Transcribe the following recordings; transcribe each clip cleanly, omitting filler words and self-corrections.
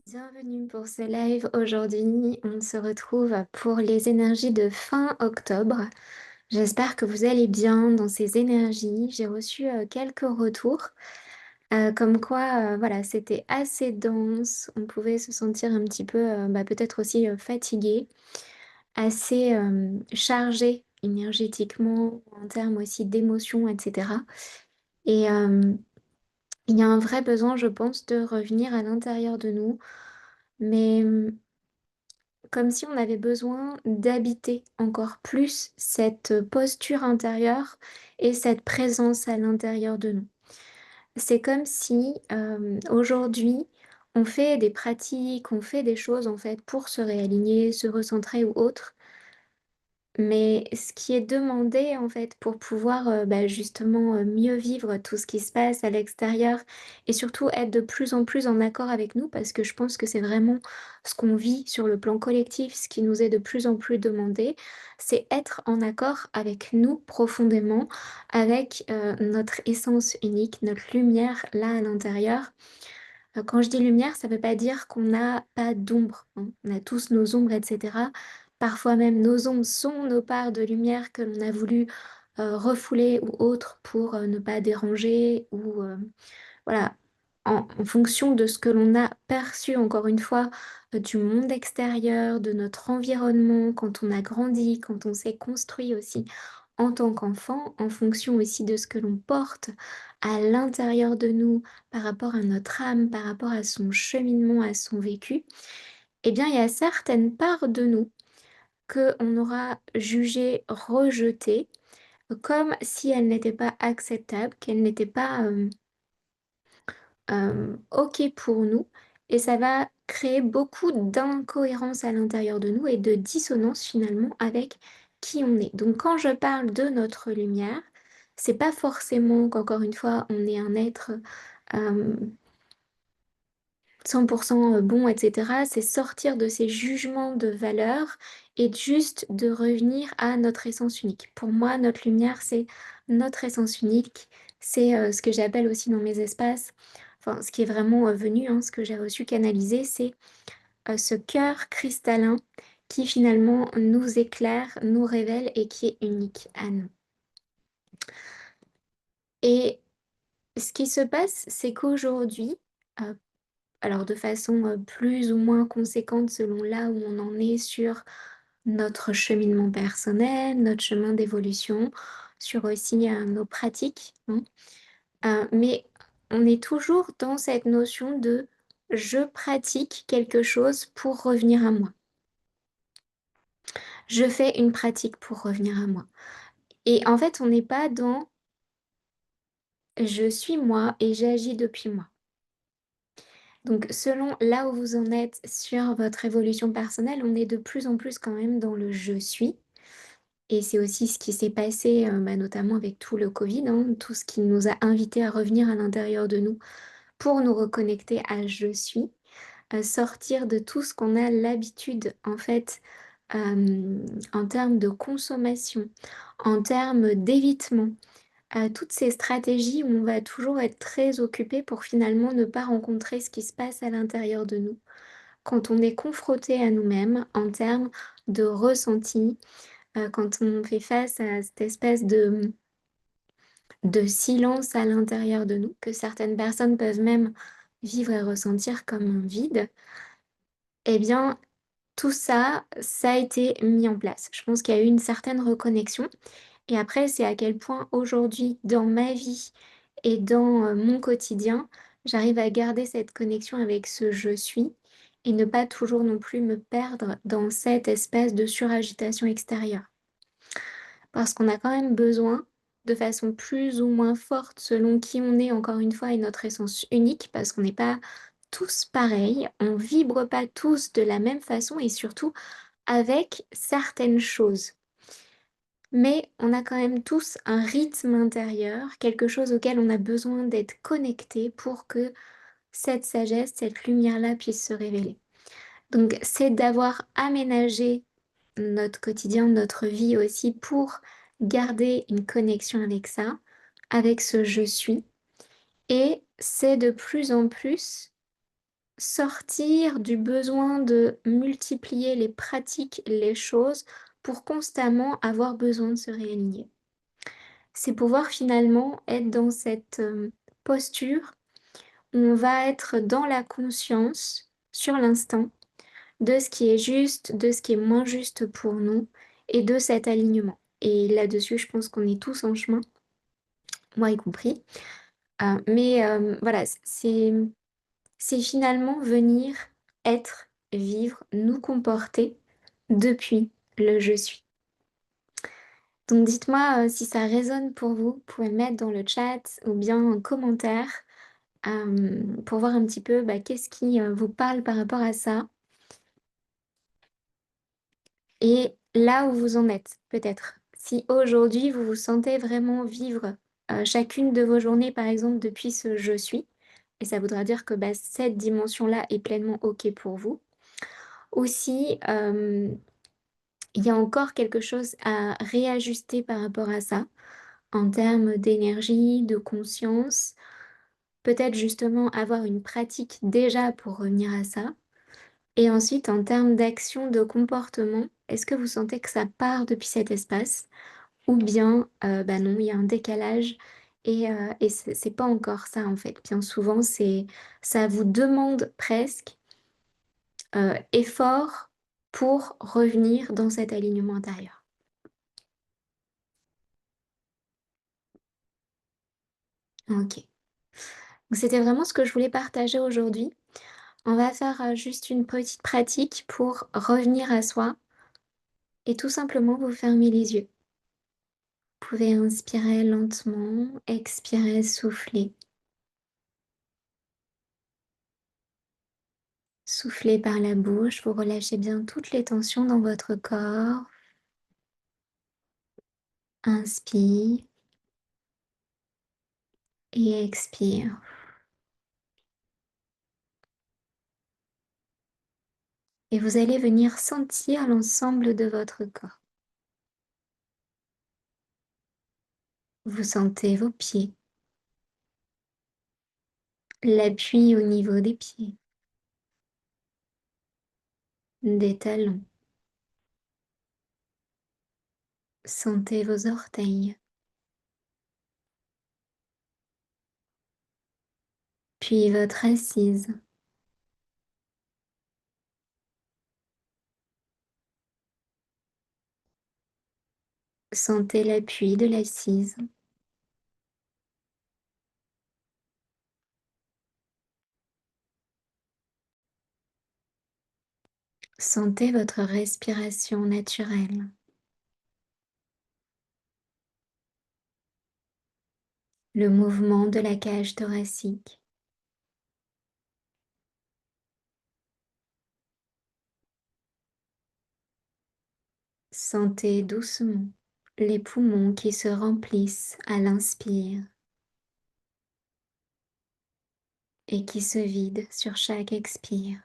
Bienvenue pour ce live. Aujourd'hui, on se retrouve pour les énergies de fin octobre. J'espère que vous allez bien dans ces énergies. J'ai reçu quelques retours, comme quoi, voilà, c'était assez dense. On pouvait se sentir un petit peu, peut-être aussi fatigué, assez chargé énergétiquement, en termes aussi d'émotions, etc. Et il y a un vrai besoin, je pense, de revenir à l'intérieur de nous. Mais comme si on avait besoin d'habiter encore plus cette posture intérieure et cette présence à l'intérieur de nous. C'est comme si, aujourd'hui, on fait des pratiques, on fait des choses en fait pour se réaligner, se recentrer ou autre, mais ce qui est demandé, en fait, pour pouvoir, justement, mieux vivre tout ce qui se passe à l'extérieur et surtout être de plus en plus en accord avec nous, parce que je pense que c'est vraiment ce qu'on vit sur le plan collectif, ce qui nous est de plus en plus demandé, c'est être en accord avec nous profondément, avec, notre essence unique, notre lumière là à l'intérieur. Quand je dis lumière, ça veut pas dire qu'on n'a pas d'ombre, hein. On a tous nos ombres et cetera. Parfois même nos ombres sont nos parts de lumière que l'on a voulu, refouler ou autre pour, ne pas déranger ou, voilà, en fonction de ce que l'on a perçu encore une fois, du monde extérieur, de notre environnement, quand on a grandi, quand on s'est construit aussi en tant qu'enfant, en fonction aussi de ce que l'on porte à l'intérieur de nous par rapport à notre âme, par rapport à son cheminement, à son vécu, eh bien, il y a certaines parts de nous qu'on aura jugées rejetées, comme si elles n'étaient pas acceptables, qu'elles n'étaient pas, OK pour nous, et ça va créer beaucoup d'incohérences à l'intérieur de nous et de dissonance finalement avec qui on est. Donc quand je parle de notre lumière, c'est pas forcément qu'encore une fois on est un être, hem, 100 bon et cetera. C'est sortir de ces jugements de valeur et juste de revenir à notre essence unique. Pour moi, notre lumière, c'est notre essence unique. C'est, ce que j'appelle aussi dans mes espaces, enfin ce qui est vraiment, venu, hein, ce que j'ai reçu canaliser, c'est, ce cœur cristallin qui finalement nous éclaire, nous révèle et qui est unique à nous. Et ce qui se passe, c'est qu'aujourd'hui, heu, alors de façon, plus ou moins conséquente selon là où on en est sur notre cheminement personnel, notre chemin d'évolution, sur aussi, nos pratiques, hein. Mais on est toujours dans cette notion de: «Je pratique quelque chose pour revenir à moi. Je fais une pratique pour revenir à moi». Et en fait, on n'est pas dans: «Je suis moi et j'agis depuis moi». Donc selon là où vous en êtes sur votre évolution personnelle, on est de plus en plus quand même dans le «je suis», et c'est aussi ce qui s'est passé, notamment avec tout le covid, hein, tout ce qui nous a invités à revenir à l'intérieur de nous pour nous reconnecter à «je suis», sortir de tout ce qu'on a l'habitude en fait, en termes de consommation, en termes d'évitement, toutes ces stratégies où on va toujours être très occupé pour finalement ne pas rencontrer ce qui se passe à l'intérieur de nous. Quand on est confronté à nous-mêmes en termes de ressenti, quand on fait face à cette espèce de silence à l'intérieur de nous, que certaines personnes peuvent même vivre et ressentir comme un vide, eh bien, tout ça, ça a été mis en place. Je pense qu'il y a eu une certaine reconnexion, et après, c'est à quel point aujourd'hui, dans ma vie et dans, mon quotidien, j'arrive à garder cette connexion avec ce «je suis» et ne pas toujours non plus me perdre dans cette espèce de suragitation extérieure. Parce qu'on a quand même besoin, de façon plus ou moins forte selon qui on est encore une fois et notre essence unique, parce qu'on n'est pas tous pareils, on vibre pas tous de la même façon et surtout avec certaines choses. Mais on a quand même tous un rythme intérieur, quelque chose auquel on a besoin d'être connecté pour que cette sagesse, cette lumière-là puisse se révéler. Donc c'est d'avoir aménagé notre quotidien, notre vie aussi pour garder une connexion avec ça, avec ce «je suis», et c'est de plus en plus sortir du besoin de multiplier les pratiques, les choses pour constamment avoir besoin de se réaligner. C'est pouvoir finalement être dans cette, posture où on va être dans la conscience, sur l'instant, de ce qui est juste, de ce qui est moins juste pour nous et de cet alignement. Et là-dessus, je pense qu'on est tous en chemin, moi y compris. Voilà, c'est finalement venir être, vivre, nous comporter depuis le «je suis». Donc dites-moi, si ça résonne pour vous. Vous pouvez le mettre dans le chat ou bien en commentaire, pour voir un petit peu, bah, qu'est-ce qui, vous parle par rapport à ça et là où vous en êtes, peut-être. Si aujourd'hui vous vous sentez vraiment vivre, chacune de vos journées, par exemple, depuis ce «je suis» et ça voudra dire que, bah, cette dimension-là est pleinement OK pour vous. Aussi, il y a encore quelque chose à réajuster par rapport à ça, en termes d'énergie, de conscience. Peut-être justement avoir une pratique déjà pour revenir à ça. Et ensuite, en termes d'action, de comportement, est-ce que vous sentez que ça part depuis cet espace? Ou bien, bah non, il y a un décalage et c'est pas encore ça en fait. Bien souvent, ça vous demande presque, effort pour revenir dans cet alignement intérieur. OK. Donc c'était vraiment ce que je voulais partager aujourd'hui. On va faire, juste une petite pratique pour revenir à soi et tout simplement vous fermer les yeux. Vous pouvez inspirer lentement, expirer, souffler. Soufflez par la bouche, vous relâchez bien toutes les tensions dans votre corps. Inspire et expire. Et vous allez venir sentir l'ensemble de votre corps. Vous sentez vos pieds, l'appui au niveau des pieds, des talons. Sentez vos orteils, puis votre assise. Sentez l'appui de l'assise. Sentez votre respiration naturelle, le mouvement de la cage thoracique. Sentez doucement les poumons qui se remplissent à l'inspire et qui se vident sur chaque expire.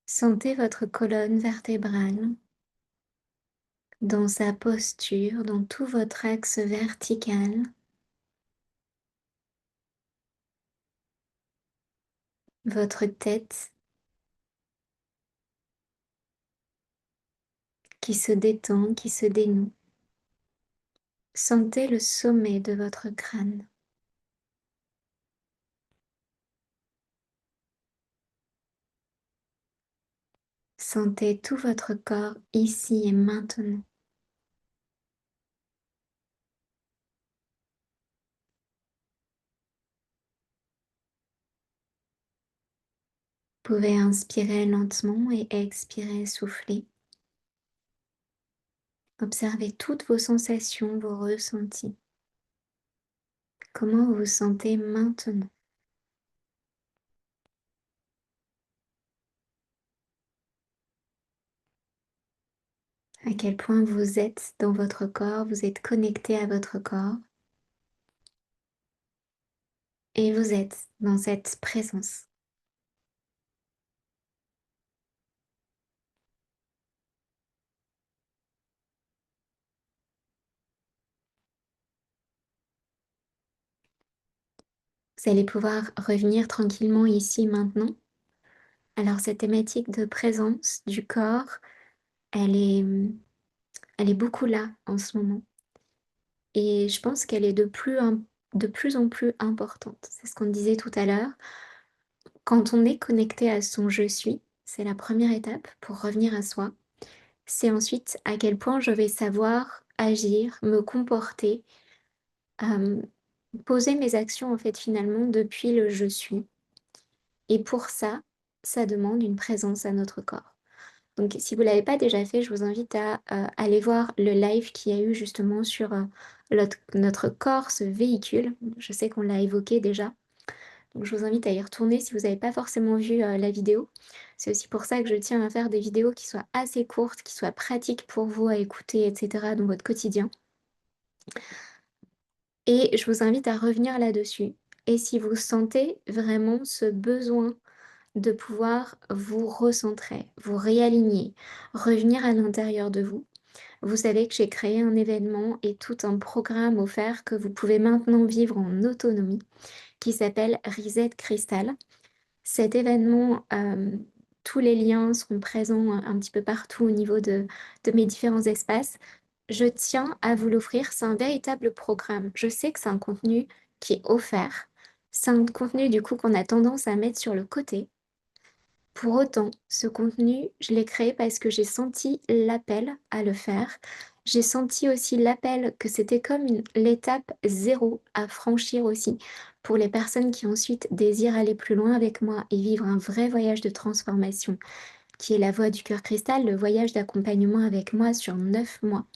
Sentez votre colonne vertébrale dans sa posture, dans tout votre axe vertical, votre tête qui se détend, qui se dénoue. Sentez le sommet de votre crâne. Sentez tout votre corps ici et maintenant. Vous pouvez inspirer lentement et expirer, souffler. Observez toutes vos sensations, vos ressentis. Comment vous vous sentez maintenant? À quel point vous êtes dans votre corps, vous êtes connecté à votre corps et vous êtes dans cette présence. Vous allez pouvoir revenir tranquillement ici maintenant. Alors cette thématique de présence du corps, elle est, elle est beaucoup là en ce moment et je pense qu'elle est de plus en plus importante. C'est ce qu'on disait tout à l'heure. Quand on est connecté à son «je suis», c'est la première étape pour revenir à soi. C'est ensuite à quel point je vais savoir agir, me comporter, hem, poser mes actions en fait finalement depuis le «je suis» et pour ça, ça demande une présence à notre corps. Donc si vous ne l'avez pas déjà fait, je vous invite à, aller voir le live qu'il y a eu justement sur, notre corps, ce véhicule. Je sais qu'on l'a évoqué déjà, donc je vous invite à y retourner si vous n'avez pas forcément vu, la vidéo. C'est aussi pour ça que je tiens à faire des vidéos qui soient assez courtes, qui soient pratiques pour vous à écouter et cetera dans votre quotidien et je vous invite à revenir là-dessus et si vous sentez vraiment ce besoin de pouvoir vous recentrer, vous réaligner, revenir à l'intérieur de vous. Vous savez que j'ai créé un événement et tout un programme offert que vous pouvez maintenant vivre en autonomie qui s'appelle Reset Crystal. Cet événement, tous les liens seront présents un petit peu partout au niveau de mes différents espaces. Je tiens à vous l'offrir, c'est un véritable programme. Je sais que c'est un contenu qui est offert. C'est un contenu du coup qu'on a tendance à mettre sur le côté pour autant, ce contenu, je l'ai créé parce que j'ai senti l'appel à le faire. J'ai senti aussi l'appel que c'était comme l'étape zéro à franchir aussi pour les personnes qui ensuite désirent aller plus loin avec moi et vivre un vrai voyage de transformation qui est la voie du cœur cristal, le voyage d'accompagnement avec moi sur 9 mois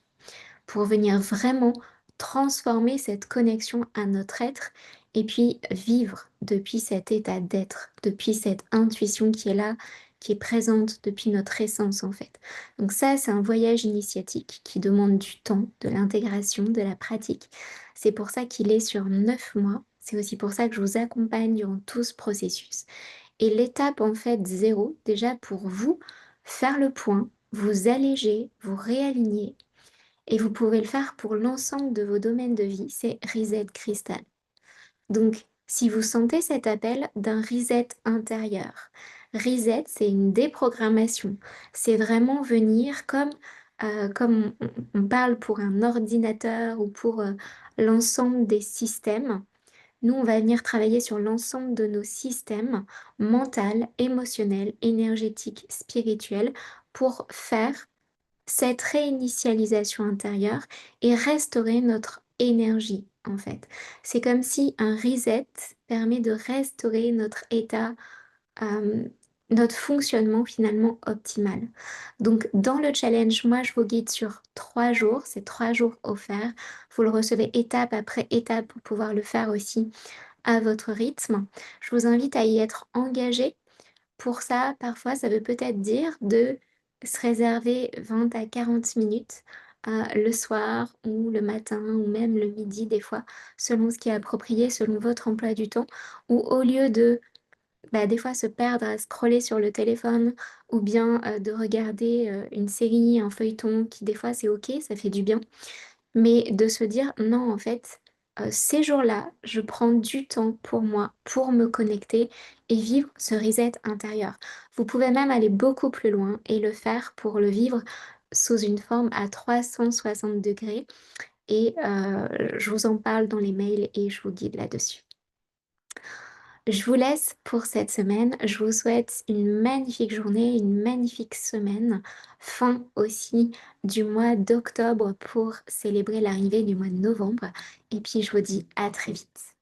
pour venir vraiment transformer cette connexion à notre être et puis vivre depuis cet état d'être, depuis cette intuition qui est là, qui est présente depuis notre essence en fait. Donc ça, c'est un voyage initiatique qui demande du temps, de l'intégration, de la pratique. C'est pour ça qu'il est sur 9 mois. C'est aussi pour ça que je vous accompagne durant tout ce processus. Et l'étape en fait zéro, déjà pour vous, faire le point, vous alléger, vous réaligner et vous pouvez le faire pour l'ensemble de vos domaines de vie, c'est Reset Crystal. Donc, si vous sentez cet appel d'un reset intérieur, reset, c'est une déprogrammation. C'est vraiment venir comme on parle pour un ordinateur ou pour l'ensemble des systèmes. Nous, on va venir travailler sur l'ensemble de nos systèmes mental, émotionnel, énergétique, spirituel pour faire cette réinitialisation intérieure et restaurer notre énergie, en fait. C'est comme si un reset permet de restaurer notre état, hem, notre fonctionnement finalement optimal. Donc dans le challenge, moi je vous guide sur 3 jours, c'est 3 jours offerts. Vous le recevez étape après étape pour pouvoir le faire aussi à votre rythme. Je vous invite à y être engagé pour ça, parfois, ça veut peut-être dire de se réserver 20 à 40 minutes, le soir ou le matin ou même le midi des fois, selon ce qui est approprié, selon votre emploi du temps. Ou au lieu de, bah, des fois se perdre à scroller sur le téléphone ou bien, de regarder, une série, un feuilleton qui des fois c'est OK, ça fait du bien. Mais de se dire: «Non, en fait, ces jours-là, je prends du temps pour moi, pour me connecter et vivre ce reset intérieur». Vous pouvez même aller beaucoup plus loin et le faire pour le vivre sous une forme à 360° et je vous en parle dans les mails et je vous guide là-dessus. Je vous laisse pour cette semaine. Je vous souhaite une magnifique journée, une magnifique semaine. Fin aussi du mois d'octobre pour célébrer l'arrivée du mois de novembre. Et puis je vous dis à très vite.